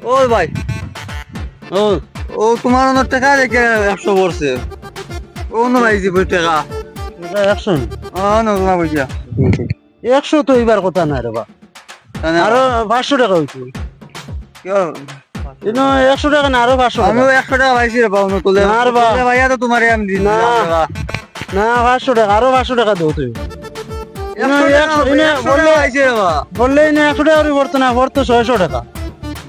ও ভাই, ও ও তোমার অন্য টাকা রেখে 100 পড়ছে। ও অন্য পাইছি টাকা। 100 না তোমার বুঝিয়া 100 তো এবার কথা না রে বা আরো 500 টাকা হইতো ইনো 100 টাকা না আরো 500 টাকা আমিও 100 টাকা পাইছি রে বাবু তোলে না রে বা। ভাইয়া তো তোমারে আমি দিছি না। না 500 টাকা আরো 500 টাকা দাও তুই বললেই না 100 টাকা পড়তো না পড়তো 600 টাকা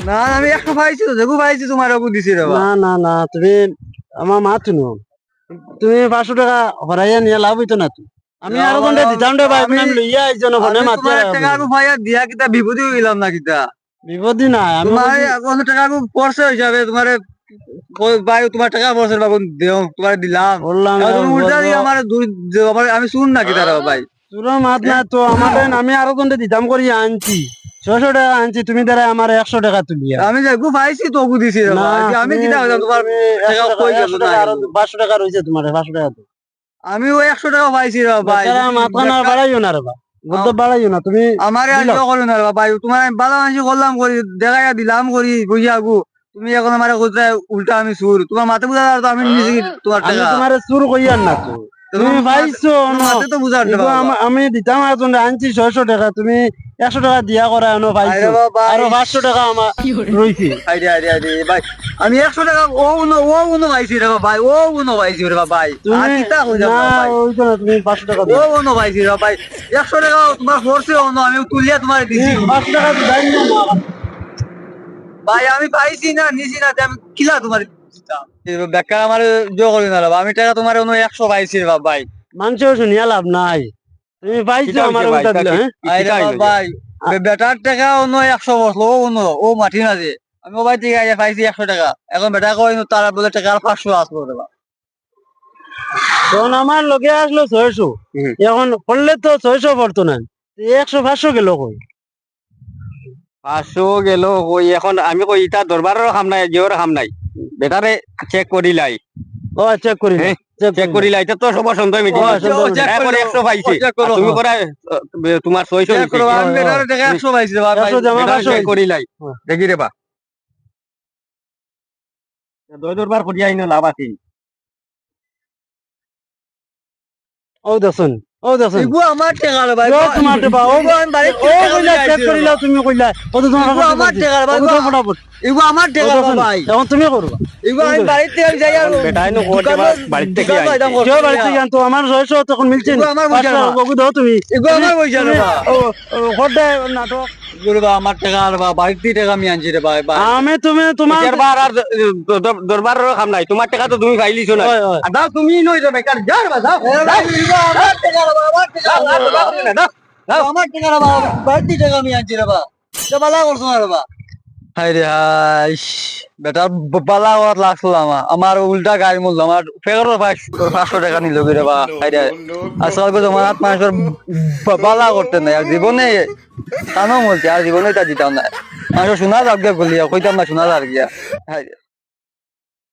না আমি 100 পাইছি তো দেখো পাইছি তোমার ওকে দিছি রে বা। না না না তুমি আমার মা শুনো তুমি 500 টাকা হরাইয়া নিয়ে লাভ হইতো না তুই আমি আরো ঘন্টা দিতাম রে ভাই আমি লইয়া আইজন ফোনে আমি মাতি তোমার টাকা আগু ভাইয়া দিয়া কিতা বিপদে হইলাম না কিতা বিপদি না আমি তোমার বলছি- অন্য টাকা আগু পড়ছে হিসাবে তোমার ভাই তোমার টাকা পড়ছে বাবু দেও তোমার দিলাম বললাম এখন তুমি উল্টা দিয়ে আমার আমি শুন না কিতা রে ভাই তোর মাত না তো আমার আমি আরো ঘন্টা দিতাম করি আনছি 600 টাকা আনছি তুমি দ্বারা আমার 100 টাকা তুলিয়া আমি দেখো পাইছি তো ওকে দিছি রে না, ভাই আমি তুমি- কিতা হইলাম তোমার তুমি টাকা 100 কই গেল 100 না টাকা আরো 500 টাকা রইছে তোমার 500 টাকা তো আমি ওই 100 টাকা পাইছি রে ভাই বেচারা মাথা না বাড়াইও না রে বা বুদ্ধ বাড়াইও না তুমি আমারে আর দিলাও। করো না রে ভাই তোমার আমি ভালো মানুষ করলাম করি দেখাইয়া দিলাম করি বুঝিয়া আগু তুমি এখন আমার কোথায় উল্টা আমি সুর তোমার মাথা বুঝা তো আমি নিছি তোমার আমি টাকা তোমারে চুর কইয়ার না তো তুমি পাইছো মাথা তো বুঝার এগো আমি দিতাম একজন আনছি 600 টাকা তুমি 100 টাকা দিয়া করা এনো পাইছো আরে বাবা, আরো 500 টাকা আমার রইছে আইরে আইরে আইরে ভাই আমি 100 টাকা ও উনো পাইছি রে ভাই ও উনো পাইছি রে ভাই তুমি আর কিতা কই না ভাই ওইতো না তুমি 500 টাকা ও দাও উনো পাইছি রে ভাই 100 টাকা তোমার ফোর্সে উনো আমি তুলিয়া তোমার দিছি 500 টাকা দাই না ভাই আমি পাইছি না নিছি না আমি কিলা তোমার দিতাম বেকার আমার জো করি না রে ভাই, আমি টাকা তোমার অন্য 100 পাইছি রে ভাই মানুষের শুনিয়া লাভ নাই তুমি পাইছো আমার উল্টা দিলে হ্যাঁ আইরে ভাই বেটার টাকা অন্য 100 বসলো ও অন্য ও মাটি না যে আমি মোবাইল থেকে আইয়া পাইছি 100 টাকা এখন বেটা কই তার বলে টাকা আর 500 আসলো রে ভাই তখন আমার লগে আসলো 600 এখন করলে তো 600 পড়তো না 100 500 গেল কই 500 গেল কই এখন আমি কই ইটা দরবারের কাম নাই জিওর কাম নাই বেটারে চেক করিলাই ও চেক করি না, চেক করিলাই এটা তো সবার সন্দেহ মিটি ও, সন্দেহ একবারে 100 পাইছে চেক করো, আর তুমি করে তোমার 600 চেক করো, আমি বেটার টাকা 100 পাইছি রে ভাই 100 জমা বেটারে 500 চেক করিলাই হ্যাঁ। দেখি রে বা দই দরবার করিয়া আইনো লাভ আছে ও দেখুন ও দেখুন এগু আমার টাকা রে ভাই ও তোমার দেবা ও আমি বাড়ি ও কইলা চেক করিলা তুমি কইলা ও তো তোমার এগু আমার টাকা রে ভাই ও তো ফটাফট এগু আমার টাকা রে ভাই এখন তুমি করবা এগু আমি বাড়িতে আমি যাই আর বেটাই নো কোটে বা বাড়ি থেকে আইছে কেউ বাড়িতে যান তো আমার 600 তখন মিলছে এগু আমার বুঝা না। ওগু দাও তুমি এগু আমার বুঝা না বা। ও হডে নাটক এগুলো বা আমার টাকা আর বা বাড়িতে টাকা আমি আনছি রে ভাই ভাই আমি তুমি তোমার দরবার আর দরবারের কাম নাই তোমার টাকা তো তুমি পাইলিছো না ওই, ওই। আর দাও তুমি নই রে বেকার যাও রে বা যাও এ ভাই, এগু আমার টাকা রে ভাই, আমার টাকা রে ভাই। দাও আমার টাকা রে ভাই, বাড়িতে টাকা আমি আনছি রে ভাই তো বালা করছো না রে ভাই হাই রে হাই বেটা বালা করার লাগছিল আমার উল্টা গাড়ি মূল্য আমার ফেরো 500 টাকা নিল রে বা হাই রে আসলে তোমার হাত মানুষের বালা করতে নাই আর জীবনে কানো বলছে আর জীবনে তা দিতাম না মানুষ শোনা যাক গিয়া বলিয়া কইতাম না শোনা যাক গিয়া হাই রে